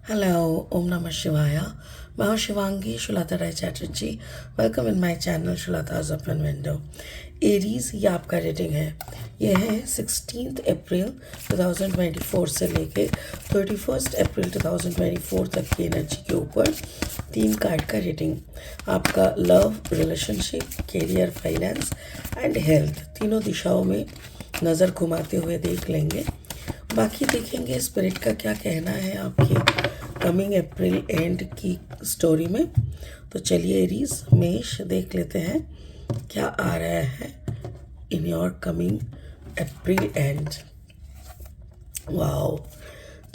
Hello, Om Namah Shivaya. मैं हूँ Shivangi Shulta Rai Chatterjee. Welcome in my channel Shulta's open window. Aries ये आपका रीडिंग है. ये है 16 अप्रैल 2024 से लेके 31 अप्रैल 2024 तक की एनर्जी के ऊपर 3 कार्ड का रीडिंग. आपका love, relationship, career, finance and health तीनों दिशाओं में नज़र घुमाते हुए देख लेंगे. बाकी देखेंगे स्पिरिट का क्या कहना है आपकी कमिंग अप्रैल एंड की स्टोरी में. तो चलिए एरीज मेष देख लेते हैं क्या आ रहा है in your coming April and. Wow,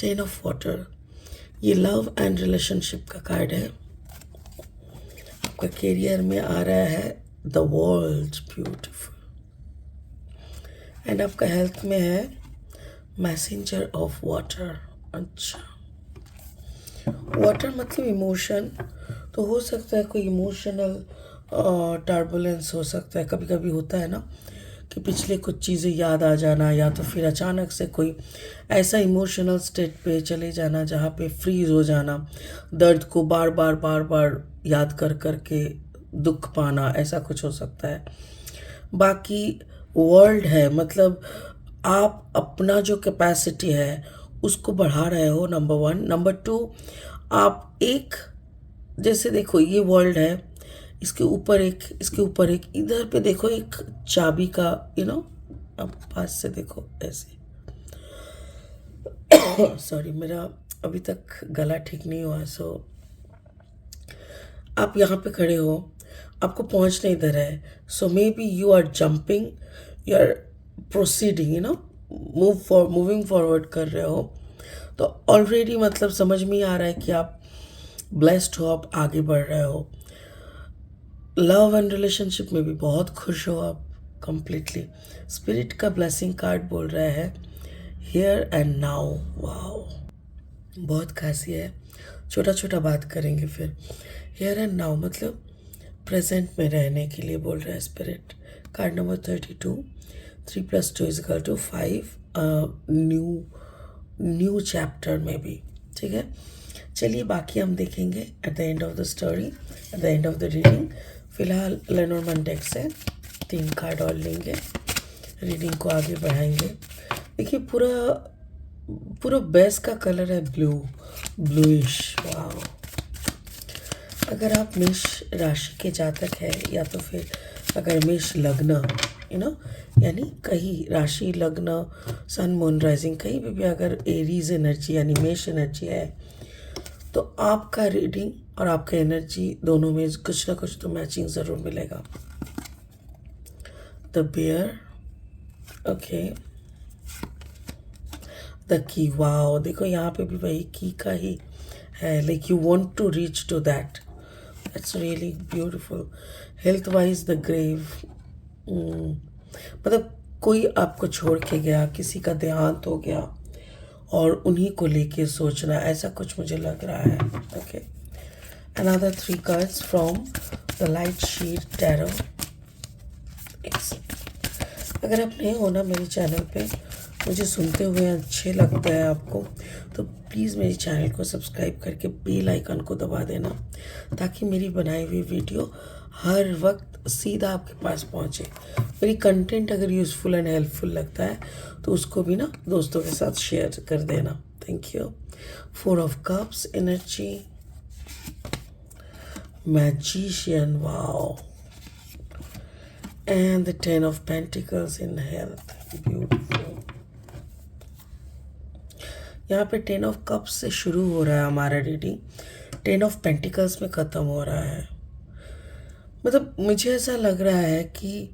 10 of water. ये लव एंड रिलेशनशिप का कार्ड है. आपका कैरियर में आ रहा है द वर्ल्ड ब्यूटीफुल. एंड आपका हेल्थ में है मैसेंजर ऑफ वाटर. अच्छा, वाटर मतलब इमोशन. तो हो सकता है कोई इमोशनल टर्बुलेंस हो सकता है. कभी कभी होता है ना कि पिछले कुछ चीज़ें याद आ जाना, या तो फिर अचानक से कोई ऐसा इमोशनल स्टेट पे चले जाना जहाँ पे फ्रीज हो जाना, दर्द को बार बार बार बार याद कर कर के दुख पाना, ऐसा कुछ हो सकता है. बाकी वर्ल्ड है मतलब आप अपना जो कैपेसिटी है उसको बढ़ा रहे हो, नंबर 1. नंबर 2, आप एक जैसे देखो ये वर्ल्ड है, इसके ऊपर एक, इसके ऊपर एक, इधर पे देखो एक चाबी का अब पास से देखो ऐसे. सॉरी, मेरा अभी तक गला ठीक नहीं हुआ. सो आप यहाँ पे खड़े हो, आपको पहुँचना इधर है. So maybe you are jumping, you are proceeding, moving forward कर रहे हो. तो ऑलरेडी मतलब समझ में ही आ रहा है कि आप ब्लेस्ड हो, आप आगे बढ़ रहे हो. लव एंड रिलेशनशिप में भी बहुत खुश हो आप कंप्लीटली. स्पिरिट का ब्लेसिंग कार्ड बोल रहा है हियर एंड नाउ. वाओ, बहुत खासी है. छोटा छोटा बात करेंगे फिर. हियर एंड नाउ मतलब प्रेजेंट में रहने के लिए बोल रहा है spirit. Card number 32. 3 + 2 = 5. New chapter में भी ठीक है. चलिए बाकी हम देखेंगे at the end of the story, at the end of the reading. फिलहाल लेनोर्मन डेक से 3 कार्ड और लेंगे, रीडिंग को आगे बढ़ाएंगे. देखिए पूरा बेस का कलर है ब्लूइश. वाओ. अगर आप मेष राशि के जातक है, या तो फिर अगर मेष लग्न यानी कहीं राशि, लग्न, सन, मून, राइजिंग कहीं भी अगर एरीज एनर्जी यानी मेष एनर्जी है, तो आपका रीडिंग और आपका एनर्जी दोनों में कुछ ना कुछ तो मैचिंग ज़रूर मिलेगा. The bear. Okay, the key. Wow, देखो यहाँ पे भी वही की का ही है. Like you want to reach to that. That's really beautiful. Health wise the grave. मतलब कोई आपको छोड़ के गया, किसी का देहांत हो गया और उन्हीं को लेके सोचना, ऐसा कुछ मुझे लग रहा है. Okay, another 3 cards from the light sheet tarot. अगर आप नए हो ना मेरे चैनल पे, मुझे सुनते हुए अच्छे लगता है आपको, तो प्लीज़ मेरे चैनल को सब्सक्राइब करके बेल आइकन को दबा देना, ताकि मेरी बनाई हुई वीडियो हर वक्त सीधा आपके पास पहुंचे. मेरी कंटेंट अगर यूज़फुल एंड हेल्पफुल लगता है तो उसको भी ना दोस्तों के साथ शेयर कर देना. Thank you. 4 of cups energy. Magician. Wow. And the 10 of pentacles in health. Beautiful. यहाँ पे 10 ऑफ कप्स से शुरू हो रहा है हमारा रीडिंग, 10 ऑफ पेंटिकल्स में ख़त्म हो रहा है. मतलब मुझे ऐसा लग रहा है कि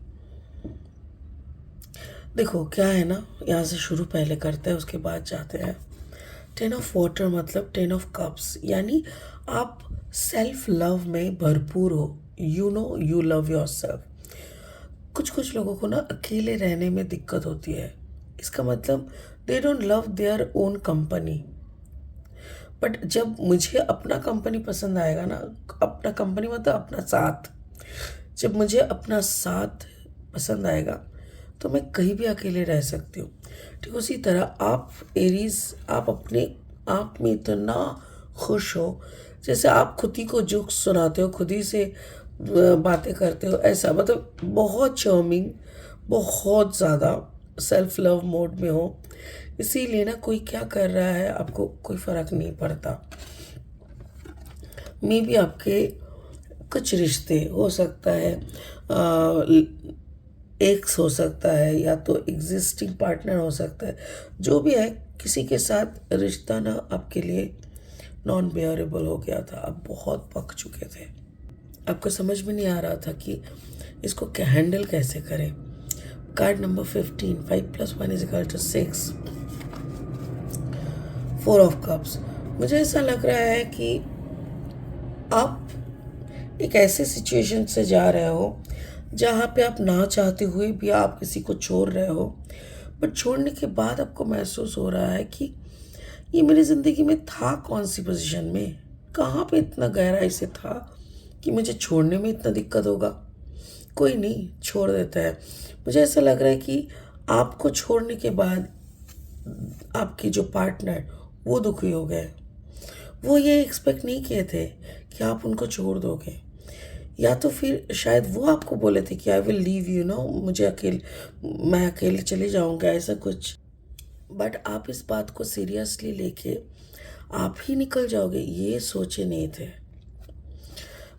देखो क्या है ना, यहाँ से शुरू पहले करते हैं उसके बाद जाते हैं. 10 ऑफ वाटर मतलब 10 ऑफ कप्स यानी आप सेल्फ लव में भरपूर हो. You love your self. कुछ लोगों को ना अकेले रहने में दिक्कत होती है. इसका मतलब they don't love their own company. But जब मुझे अपना कंपनी पसंद आएगा ना, अपना कंपनी मतलब अपना साथ, जब मुझे अपना साथ पसंद आएगा तो मैं कहीं भी अकेले रह सकती हूँ. ठीक उसी तरह आप एरीज, आप अपने आप में इतना खुश हो, जैसे आप खुद ही को जोक्स सुनाते हो, खुद ही से बातें करते हो, ऐसा मतलब बहुत चार्मिंग, बहुत ज़्यादा सेल्फ लव मोड में हो। इसीलिए ना कोई क्या कर रहा है आपको कोई फ़र्क नहीं पड़ता। मे बी आपके कुछ रिश्ते हो सकता है, एक्स हो सकता है या तो एग्जिस्टिंग पार्टनर हो सकता है, जो भी है किसी के साथ रिश्ता ना आपके लिए नॉन बेयरेबल हो गया था, आप बहुत पक चुके थे, आपको समझ में नहीं आ रहा था कि इसको हैंडल कैसे करें। Card number 15, 5 + 1 = 6, 4 of cups. मुझे ऐसा लग रहा है कि आप एक ऐसे सिचुएशन से जा रहे हो जहाँ पे आप ना चाहते हुए भी आप किसी को छोड़ रहे हो, बट छोड़ने के बाद आपको महसूस हो रहा है कि ये मेरी ज़िंदगी में था कौन सी पोजीशन में, कहाँ पे इतना गहराई से था कि मुझे छोड़ने में इतना दिक्कत होगा। कोई नहीं, छोड़ देता है। मुझे ऐसा लग रहा है कि आपको छोड़ने के बाद आपके जो पार्टनर वो दुखी हो गए, वो ये एक्सपेक्ट नहीं किए थे कि आप उनको छोड़ दोगे, या तो फिर शायद वो आपको बोले थे कि I will leave you know, मैं अकेले चले जाऊंगा, ऐसा कुछ। बट आप इस बात को सीरियसली लेके आप ही निकल जाओगे ये सोचे नहीं थे।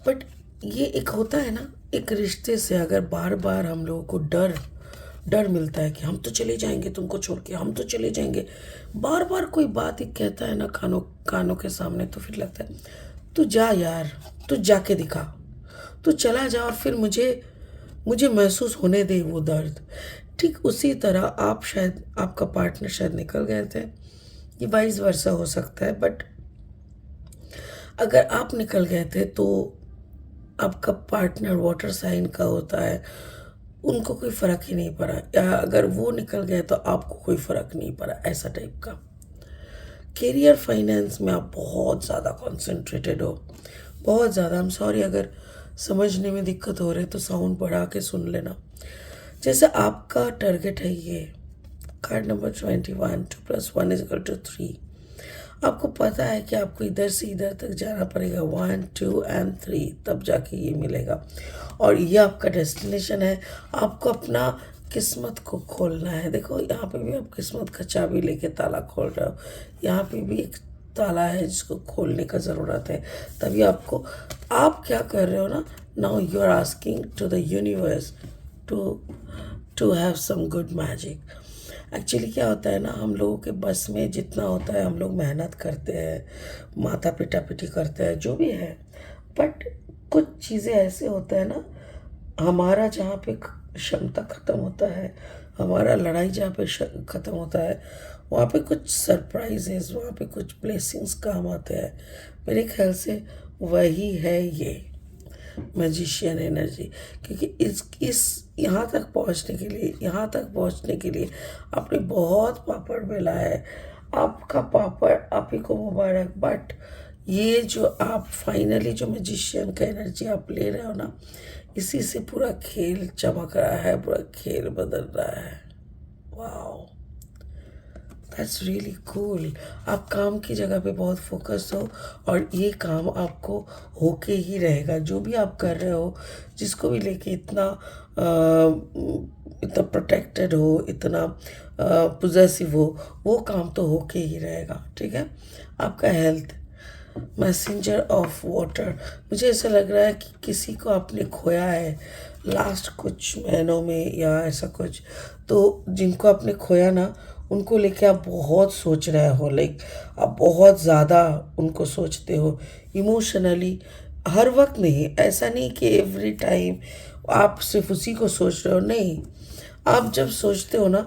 बट ये एक होता है ना, एक रिश्ते से अगर बार बार हम लोगों को डर डर मिलता है कि हम तो चले जाएंगे तुमको छोड़ के, हम तो चले जाएंगे, बार बार कोई बात ही कहता है ना कानों कानों के सामने, तो फिर लगता है तू जा यार, तू जाके दिखा, तू चला जा और फिर मुझे मुझे महसूस होने दे वो दर्द। ठीक उसी तरह आप शायद, आपका पार्टनर शायद निकल गए थे, ये वाइस वर्सा हो सकता है, बट अगर आप निकल गए थे तो आपका पार्टनर वाटर साइन का होता है, उनको कोई फ़र्क ही नहीं पड़ा, या अगर वो निकल गए तो आपको कोई फ़र्क नहीं पड़ा, ऐसा टाइप का। करियर फाइनेंस में आप बहुत ज़्यादा कॉन्सेंट्रेटेड हो, बहुत ज़्यादा। आई एम सॉरी अगर समझने में दिक्कत हो रही है तो साउंड बढ़ा के सुन लेना। जैसे आपका टारगेट है ये, कार्ड नंबर 21, 2 + 1 = 3। आपको पता है कि आपको इधर से इधर तक जाना पड़ेगा, 1, 2 एंड 3, तब जाके ये मिलेगा, और ये आपका डेस्टिनेशन है। आपको अपना किस्मत को खोलना है। देखो यहाँ पे भी आप किस्मत का चाबी लेके ताला खोल रहे हो, यहाँ पे भी एक ताला है जिसको खोलने का ज़रूरत है। तभी आपको, आप क्या कर रहे हो ना, now you are asking to the universe to to have some good magic. Actually क्या होता है ना, हम लोगों के बस में जितना होता है हम लोग मेहनत करते हैं, माथा पिटी करते हैं, जो भी है, बट कुछ चीज़ें ऐसे होता है ना, हमारा जहाँ पे क्षमता ख़त्म होता है, हमारा लड़ाई जहाँ पे ख़त्म होता है, वहाँ पे कुछ सरप्राइजेस, वहाँ पे कुछ ब्लेसिंग्स काम आते हैं। मेरे ख्याल से वही है ये मैजिशियन एनर्जी, क्योंकि इस यहाँ तक पहुँचने के लिए आपने बहुत पापड़ बेला है। आपका पापड़ आप ही को मुबारक। बट ये जो आप फाइनली जो मैजिशियन का एनर्जी आप ले रहे हो ना, इसी से पूरा खेल चमक रहा है, पूरा खेल बदल रहा है। Wow, that's really cool. आप काम की जगह पे बहुत फोकस हो, और ये काम आपको होके ही रहेगा। जो भी आप कर रहे हो, जिसको भी लेके इतना प्रोटेक्टेड हो, इतना पोजेसिव हो, वो काम तो होके ही रहेगा। ठीक है। आपका हेल्थ, मैसेंजर ऑफ वाटर, मुझे ऐसा लग रहा है कि किसी को आपने खोया है लास्ट कुछ महीनों में या ऐसा कुछ, तो जिनको आपने खोया ना, उनको लेके आप बहुत सोच रहे हो, लाइक आप बहुत ज़्यादा उनको सोचते हो इमोशनली। हर वक्त नहीं, ऐसा नहीं कि एवरी टाइम आप सिर्फ उसी को सोच रहे हो, नहीं। आप जब सोचते हो ना,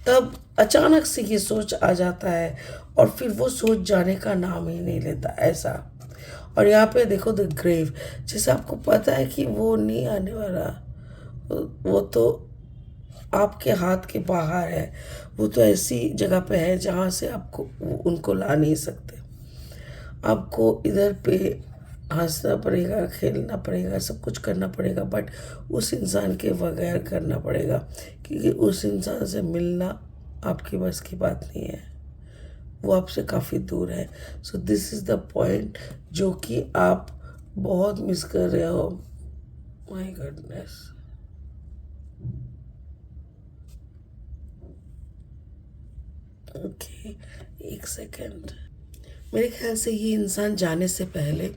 तब अचानक से ये सोच आ जाता है, और फिर वो सोच जाने का नाम ही नहीं लेता, ऐसा। और यहाँ पे देखो द ग्रेव, जैसे आपको पता है कि वो नहीं आने वाला, वो तो आपके हाथ के बाहर है, वो तो ऐसी जगह पे है जहाँ से आपको उनको ला नहीं सकते। आपको इधर पे हंसना पड़ेगा, खेलना पड़ेगा, सब कुछ करना पड़ेगा, बट उस इंसान के बगैर करना पड़ेगा, क्योंकि उस इंसान से मिलना आपकी बस की बात नहीं है। वो आपसे काफ़ी दूर है. So this is the point जो कि आप बहुत मिस कर रहे हो. My goodness. ओके, एक सेकेंड. मेरे ख्याल से ये इंसान जाने से पहले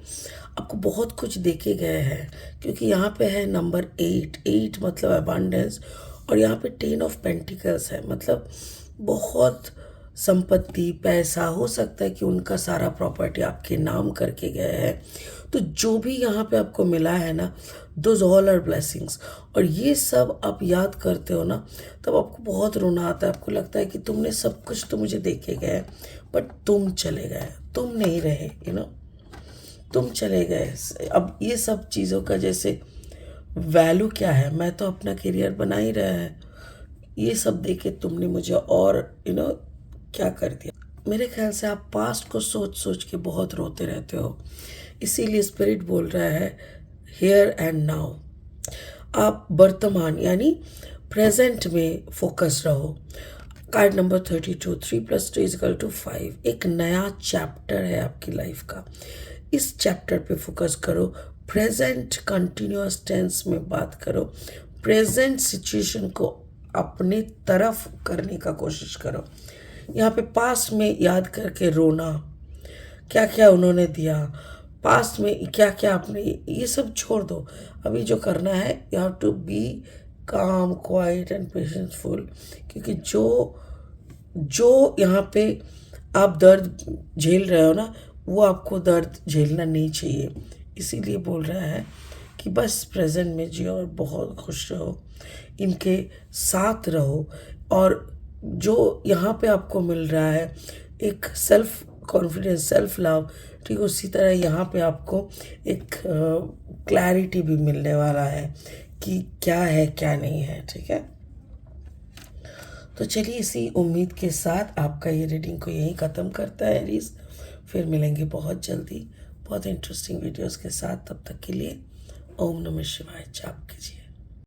आपको बहुत कुछ देके गए हैं, क्योंकि यहाँ पे है नंबर 8. 8 मतलब अबांडेंस, और यहाँ पे 10 ऑफ पेंटिकल्स है, मतलब बहुत संपत्ति, पैसा. हो सकता है कि उनका सारा प्रॉपर्टी आपके नाम करके गए हैं. तो जो भी यहाँ पे आपको मिला है ना, दोज ऑल आर ब्लेसिंग्स. और ये सब आप याद करते हो ना, तब आपको बहुत रोना आता है. आपको लगता है कि तुमने सब कुछ तो मुझे देके गए, बट तुम चले गए, तुम नहीं रहे, तुम चले गए. अब ये सब चीज़ों का जैसे वैल्यू क्या है, मैं तो अपना करियर बना ही रहा है, ये सब देके तुमने मुझे और क्या कर दिया. मेरे ख्याल से आप पास्ट को सोच सोच के बहुत रोते रहते हो. इसीलिए स्पिरिट बोल रहा है हियर एंड नाउ. आप वर्तमान यानी प्रेजेंट में फोकस रहो. Card number 32, 3 + 2 = 5. एक नया चैप्टर है आपकी लाइफ का. इस चैप्टर पे फोकस करो. प्रेजेंट कंटिन्यूअस टेंस में बात करो. प्रेजेंट सिचुएशन को अपने तरफ करने का कोशिश करो. यहाँ पे पास्ट में याद करके रोना, क्या क्या उन्होंने दिया, पास्ट में क्या क्या आपने, ये सब छोड़ दो. अभी जो करना है, यू हैव टू बी काम, क्वाइट एंड पेशेंसफुल. क्योंकि जो यहाँ पे आप दर्द झेल रहे हो ना, वो आपको दर्द झेलना नहीं चाहिए. इसीलिए बोल रहा है कि बस प्रेजेंट में जियो और बहुत खुश रहो, इनके साथ रहो. और जो यहाँ पे आपको मिल रहा है एक सेल्फ कॉन्फिडेंस, सेल्फ लव, ठीक उसी तरह यहाँ पे आपको एक क्लैरिटी भी मिलने वाला है कि क्या है क्या नहीं है. ठीक है, तो चलिए इसी उम्मीद के साथ आपका ये रीडिंग को यहीं ख़त्म करता है एरीज. फिर मिलेंगे बहुत जल्दी बहुत इंटरेस्टिंग वीडियोस के साथ. तब तक के लिए ओम नमः शिवाय जाप कीजिए.